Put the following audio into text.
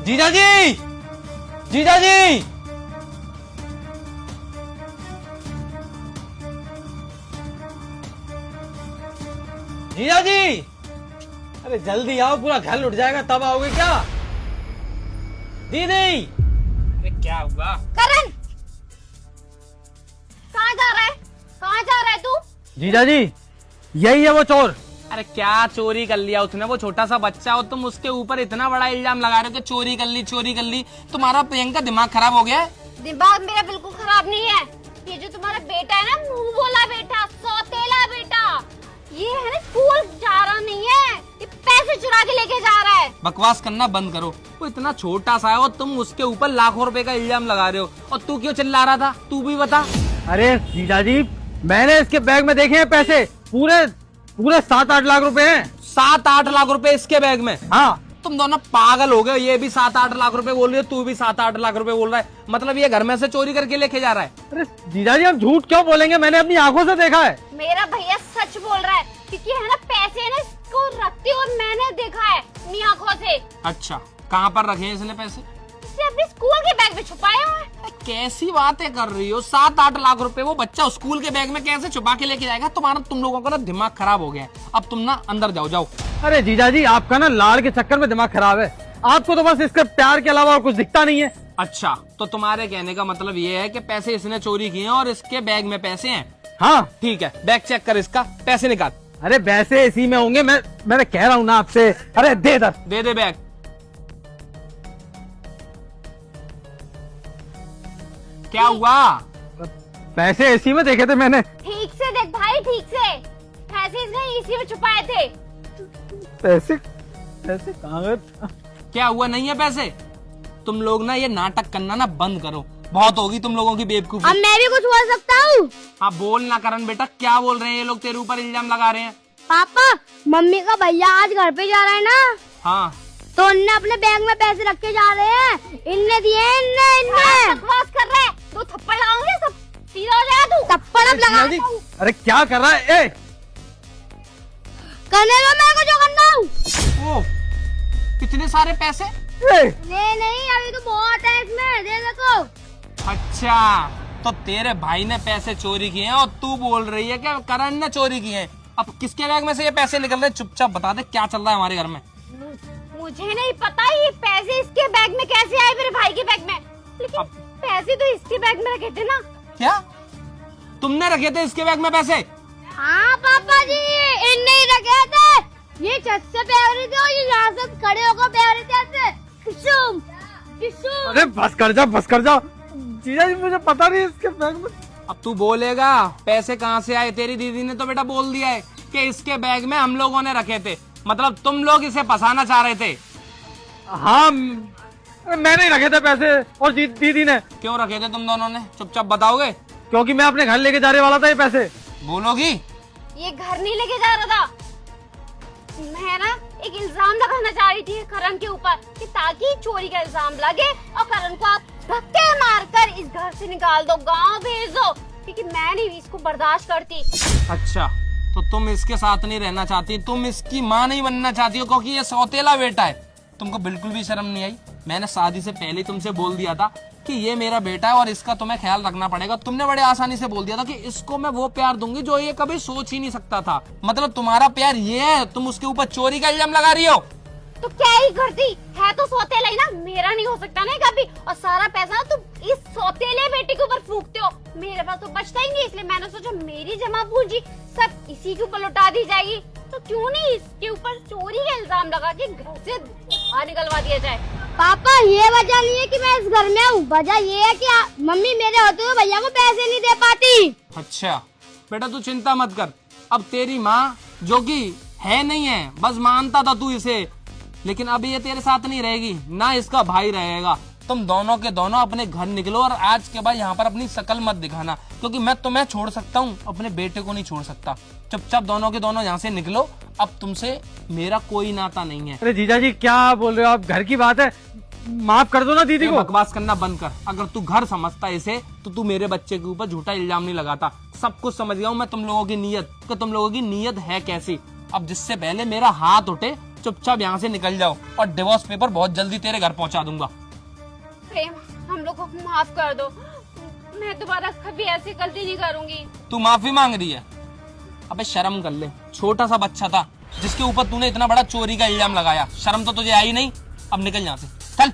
जीजा जी, जीजा जी, जीजा जी, अरे जल्दी आओ, पूरा घर लुट जाएगा तब आओगे क्या? दीदी, अरे क्या हुआ? करण, कहाँ जा रहा है? कहाँ जा रहा है तू? जीजा जी, यही है वो चोर। अरे क्या चोरी कर लिया उसने? वो छोटा सा बच्चा हो, तुम उसके ऊपर इतना बड़ा इल्जाम लगा रहे हो कि चोरी कर ली, चोरी कर ली। तुम्हारा प्रियंका दिमाग खराब हो गया है? दिमाग मेरा बिल्कुल खराब नहीं है। ये जो तुम्हारा बेटा है ना, मुंह बोला बेटा, सौतेला बेटा, ये है ना स्कूल जा रहा नहीं है, ये पैसे चुरा के लेके जा रहा है। बकवास करना बंद करो। वो इतना छोटा सा है और तुम उसके ऊपर लाखों रुपए का इल्जाम लगा रहे हो। और तू क्यों चिल्ला रहा था? तू भी बता। अरे जीजा जी, मैंने इसके बैग में देखे हैं पैसे, पूरे 7-8 लाख रुपए हैं। 7-8 लाख रुपए इसके बैग में? हाँ। तुम दोनों पागल हो गए। ये भी 7-8 लाख रुपए बोल रही है, तू भी 7-8 लाख रुपए बोल रहा है। मतलब ये घर में से चोरी करके लेके जा रहा है? अरे जीजा जी, हम झूठ क्यों बोलेंगे? मैंने अपनी आंखों से देखा है। मेरा भैया सच बोल रहा है, क्योंकि है ना पैसे है ना इसको रखते हुए मैंने देखा है अपनी आंखों से। अच्छा, कहाँ पर रखे हैं इसने पैसे? इसे अपने स्कूल के बैग में छुपाया हुआ है। कैसी बातें कर रही हो? 7-8 लाख रुपए वो बच्चा स्कूल के बैग में कैसे छुपा के लेके जाएगा? तुम लोगों का ना दिमाग खराब हो गया है। अब तुम ना अंदर जाओ। अरे जीजा जी, आपका ना लाड़ के चक्कर में दिमाग खराब है। आपको तो बस इसके प्यार के अलावा और कुछ दिखता नहीं है। अच्छा, तो तुम्हारे कहने का मतलब ये है कि पैसे इसने चोरी किए हैं और इसके बैग में पैसे हैं? हाँ ठीक है, बैग चेक कर इसका, पैसे निकाल। अरे पैसे इसी में होंगे। मैं कह रहा हूँ ना आपसे। अरे दे इधर। दे बैग। क्या हुआ? पैसे इसी में देखे थे मैंने। ठीक से देख भाई, ठीक से। पैसे इसने इसी में छुपाए थे। पैसे कहाँ गए? क्या हुआ? नहीं है पैसे? तुम लोग ना ये नाटक करना ना बंद करो। बहुत होगी तुम लोगों की बेवकूफी। अब मैं भी कुछ बोल सकता हूँ? हाँ बोल ना करण बेटा, क्या बोल रहे हैं ये लोग? तेरे ऊपर इल्जाम लगा रहे हैं। पापा, मम्मी का भैया आज घर पे जा रहा है ना, हाँ तो इनने अपने बैग में पैसे रख के जा रहे हैं। इनने दिए, इनने बकवास कर रहे हैं। तू थप्पड़ लगाऊंगी, सब सीधा हो जाएगा तू। थप्पड़ अब जीजा जी, अरे क्या कर रहा है? ए करने दो मेरे को जो करना हो। ओ, कितने सारे पैसे? नहीं, अभी तो बहुत है इसमें, दे देखो। अच्छा, तो तेरे भाई ने पैसे चोरी किए हैं और तू बोल रही है कि करण ने चोरी किए हैं। अब किसके बैग में से ये पैसे निकल रहे? चुपचाप बता दे क्या चल रहा है हमारे घर में। मुझे नहीं पता ये पैसे इसके बैग में कैसे आए, मेरे भाई के बैग में। लेकिन पैसे तो इसके बैग में रखे थे ना। क्या तुमने रखे थे इसके बैग में पैसे? हाँ पापा जी, इनने ही रखे थे। ये छत से फेंक रहे थे और ये यहाँ से खड़े होकर फेंक रहे थे ऐसे। किशुम, किशुम। अरे बस कर जा जीजा जी, मुझे पता नहीं इसके बैग में। अब तू बोलेगा पैसे कहाँ से आए? तेरी दीदी ने तो बेटा बोल दिया है कि इसके बैग में हम लोगों ने रखे थे। मतलब तुम लोग इसे फंसाना चाह रहे थे? हाँ, मैंने ही रखे थे पैसे और दीदी ने। क्यों रखे थे तुम दोनों ने? चुपचाप बताओगे? क्योंकि मैं अपने घर लेके जाने वाला था ये पैसे। बोलोगी? ये घर नहीं लेके जा रहा था। मैं ना एक इल्जाम लगाना चाह रही थी करण के ऊपर, कि ताकि चोरी का इल्जाम लगे और करण को आप धक्के मारकर इस घर से निकाल दो, गांव भेज दो, क्योंकि मैं नहीं इसको बर्दाश्त करती। अच्छा, तो तुम इसके साथ नहीं रहना चाहती, तुम इसकी माँ नहीं बनना चाहती हो क्योंकि ये सौतेला बेटा है। तुमको बिल्कुल भी शर्म नहीं आई? मैंने शादी से पहले तुमसे बोल दिया था कि ये मेरा बेटा है और इसका तुम्हें ख्याल रखना पड़ेगा। तुमने बड़े आसानी से बोल दिया था कि इसको मैं वो प्यार दूंगी जो ये कभी सोच ही नहीं सकता था। मतलब तुम्हारा प्यार ये है, तुम उसके ऊपर चोरी का इल्जाम लगा रही हो। तो क्या ही करती है, तो सौतेला ही ना, मेरा नहीं हो सकता ना कभी। और सारा पैसा तुम इस सौतेले बेटे के ऊपर फूकते हो, मेरे पास तो बचता ही नहीं। इसलिए मैंने सोचा मेरी जमा पूंजी सब इसी के ऊपर लौटा दी जाएगी, तो क्यों नहीं इसके ऊपर चोरी का इल्जाम लगा के घर से बाहर निकलवा दिया जाए। पापा, ये वजह नहीं है कि मैं इस घर में हूँ, वजह ये है कि मम्मी मेरे होते हुए भैया को पैसे नहीं दे पाती। अच्छा बेटा, तू चिंता मत कर। अब तेरी माँ जो कि है नहीं है, बस मानता था तू इसे, लेकिन अब ये तेरे साथ नहीं रहेगी, ना इसका भाई रहेगा। तुम दोनों के दोनों अपने घर निकलो और आज के बाद यहाँ पर अपनी शकल मत दिखाना, क्योंकि मैं तुम्हें छोड़ सकता हूँ, अपने बेटे को नहीं छोड़ सकता। चुपचाप दोनों के दोनों यहाँ से निकलो। अब तुमसे मेरा कोई नाता नहीं है। अरे जीजा जी, क्या बोल रहे हो आप? घर की बात है, माफ कर दो ना दीदी को। बकवास करना बंद कर। अगर तू घर समझता इसे तो तू मेरे बच्चे के ऊपर झूठा इल्जाम नहीं लगाता। सब कुछ समझ गया हूँ मैं तुम लोगों की नीयत, कि तुम लोगों की नीयत है कैसी। अब जिससे पहले मेरा हाथ उठे चुपचाप यहाँ से निकल जाओ और डिवोर्स पेपर बहुत जल्दी तेरे घर पहुंचा दूंगा। प्रेम, हम लोग को माफ कर दो, मैं दोबारा कभी ऐसी गलती नहीं करूंगी। तू माफी मांग रही है? अबे शर्म कर ले, छोटा सा बच्चा था जिसके ऊपर तूने इतना बड़ा चोरी का इल्जाम लगाया, शर्म तो तुझे आई नहीं? अब निकल यहाँ से, चल।